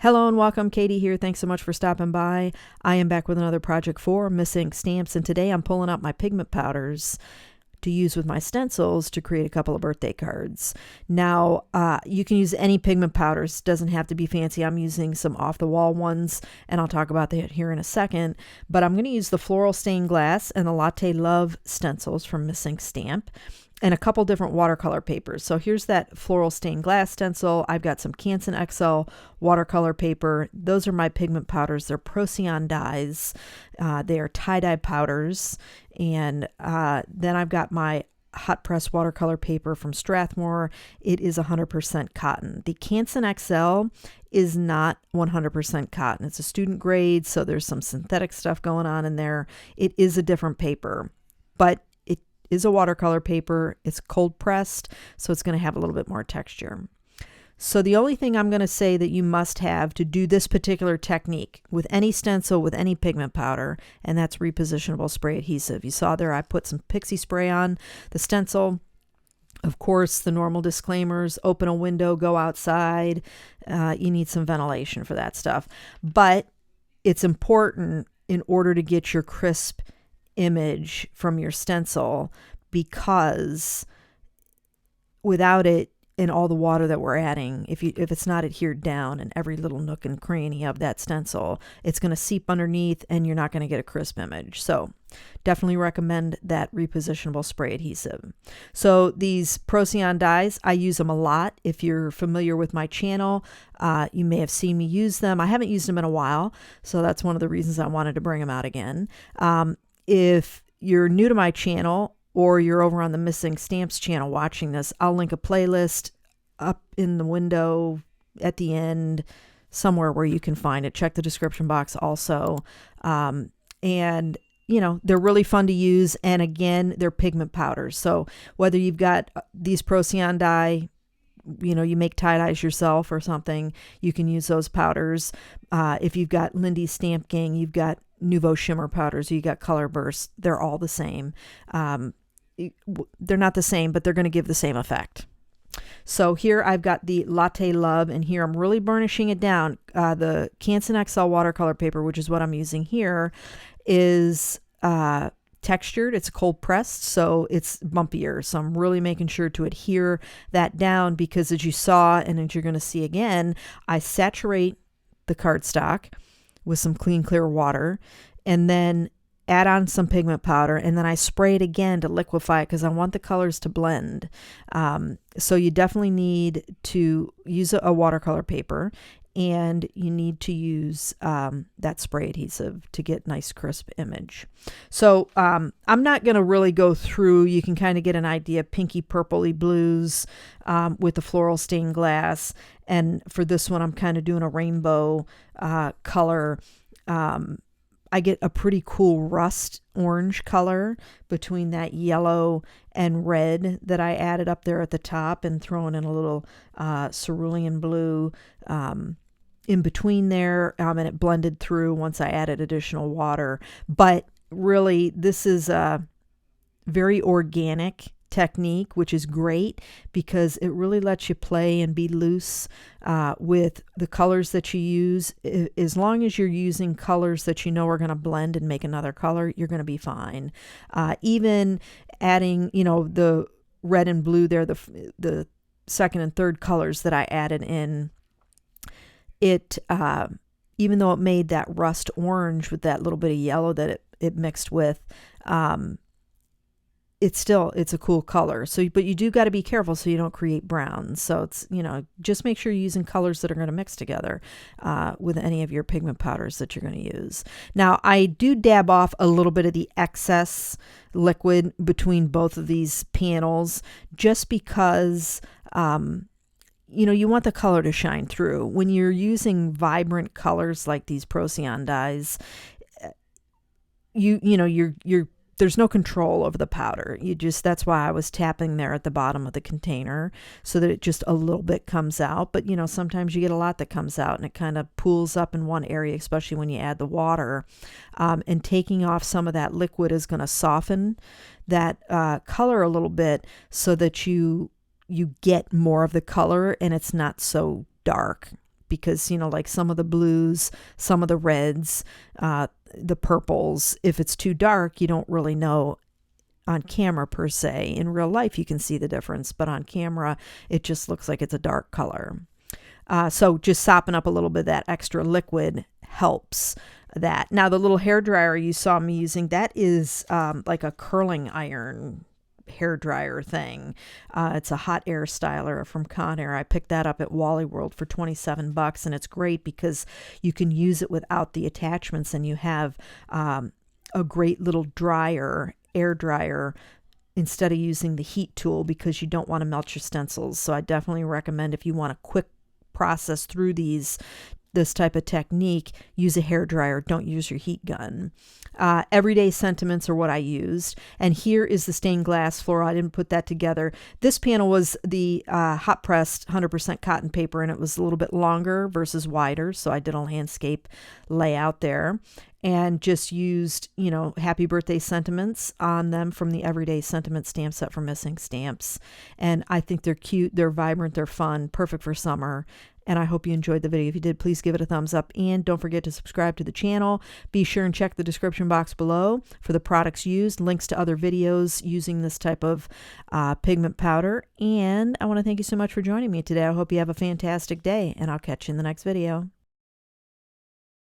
Hello and welcome, Katy here. Thanks so much for stopping by. I am back with another project for Miss Ink Stamps, and today I'm pulling out my pigment powders to use with my stencils to create a couple of birthday cards. Now, you can use any pigment powders. Doesn't have to be fancy. I'm using some off-the-wall ones, and I'll talk about that here in a second. But I'm going to use the Floral Stained Glass and the Latte Love stencils from Miss Ink Stamp, and a couple different watercolor papers. So here's that Floral Stained Glass stencil. I've got some Canson XL watercolor paper. Those are my pigment powders. They're Procion Dyes. They are tie-dye powders. And then I've got my hot press watercolor paper from Strathmore. It is 100% cotton. The Canson XL is not 100% cotton. It's a student grade, so there's some synthetic stuff going on in there. It is a different paper, but is a watercolor paper. It's cold pressed, so it's going to have a little bit more texture. So the only thing I'm going to say that you must have to do this particular technique with any stencil, with any pigment powder, and that's repositionable spray adhesive. You saw there I put some pixie spray on the stencil. Of course, the normal disclaimers: open a window, go outside. You need some ventilation for that stuff. But it's important in order to get your crisp image from your stencil, because without it and all the water that we're adding, if it's not adhered down in every little nook and cranny of that stencil, it's going to seep underneath and you're not going to get a crisp image. So definitely recommend that repositionable spray adhesive. So these Procion dyes, I use them a lot. If you're familiar with my channel, you may have seen me use them. I haven't used them in a while, so that's one of the reasons I wanted to bring them out again. If you're new to my channel, or you're over on the Miss Ink Stamps channel watching this, I'll link a playlist up in the window at the end, somewhere where you can find it. Check the description box also. And you know, they're really fun to use. And again, they're pigment powders. So whether you've got these Procion dye, you know, you make tie-dyes yourself or something, you can use those powders. If you've got Lindy's Stamp Gang, you've got Nouveau shimmer powders, you got Color Burst, they're all the same. They're not the same, but they're going to give the same effect. So here I've got the Latte Love, and here I'm really burnishing it down. The Canson XL watercolor paper, which is what I'm using here, is textured. It's cold pressed, so it's bumpier. So I'm really making sure to adhere that down, because as you saw, and as you're going to see again, I saturate the cardstock with some clean, clear water, and then add on some pigment powder, and then I spray it again to liquefy it, because I want the colors to blend. So you definitely need to use a watercolor paper, and you need to use that spray adhesive to get nice crisp image. So I'm not going to really go through. You can kind of get an idea, pinky purpley blues with the Floral Stained Glass, and for this one I'm kind of doing a rainbow color. I get a pretty cool rust orange color between that yellow and red that I added up there at the top, and throwing in a little cerulean blue in between there, and it blended through once I added additional water. But really, this is a very organic technique, which is great because it really lets you play and be loose with the colors that you use. As long as you're using colors that you know are going to blend and make another color, you're going to be fine. Even adding, you know, the red and blue there, the second and third colors that I added in, it even though it made that rust orange with that little bit of yellow that it mixed with, it's a cool color. So, but you do got to be careful so you don't create browns. So it's, you know, just make sure you're using colors that are going to mix together with any of your pigment powders that you're going to use. Now, I do dab off a little bit of the excess liquid between both of these panels, just because, you know, you want the color to shine through. When you're using vibrant colors like these Procion dyes, you know, you're there's no control over the powder. That's why I was tapping there at the bottom of the container so that it just a little bit comes out. But, you know, sometimes you get a lot that comes out and it kind of pools up in one area, especially when you add the water. And taking off some of that liquid is going to soften that color a little bit so that you get more of the color and it's not so dark. because, you know, like some of the blues, some of the reds, the purples, if it's too dark, you don't really know on camera per se. In real life, you can see the difference, but on camera, it just looks like it's a dark color. So just sopping up a little bit of that extra liquid helps that. Now, the little hair dryer you saw me using, that is like a curling iron hair dryer thing. It's a hot air styler from Conair. I picked that up at Wally World for 27 bucks, and it's great because you can use it without the attachments, and you have a great little dryer, air dryer, instead of using the heat tool, because you don't want to melt your stencils. So I definitely recommend, if you want a quick process through this type of technique, use a hair dryer. Don't use your heat gun. Everyday sentiments are what I used. And here is the stained glass floral. I didn't put that together. This panel was the hot pressed 100% cotton paper, and it was a little bit longer versus wider. So I did a landscape layout there, and just used, you know, happy birthday sentiments on them from the Everyday Sentiment stamp set from Missing Stamps. And I think they're cute, they're vibrant, they're fun, perfect for summer. And I hope you enjoyed the video. If you did, please give it a thumbs up, and don't forget to subscribe to the channel. Be sure and check the description box below for the products used, links to other videos using this type of pigment powder. And I want to thank you so much for joining me today. I hope you have a fantastic day, and I'll catch you in the next video.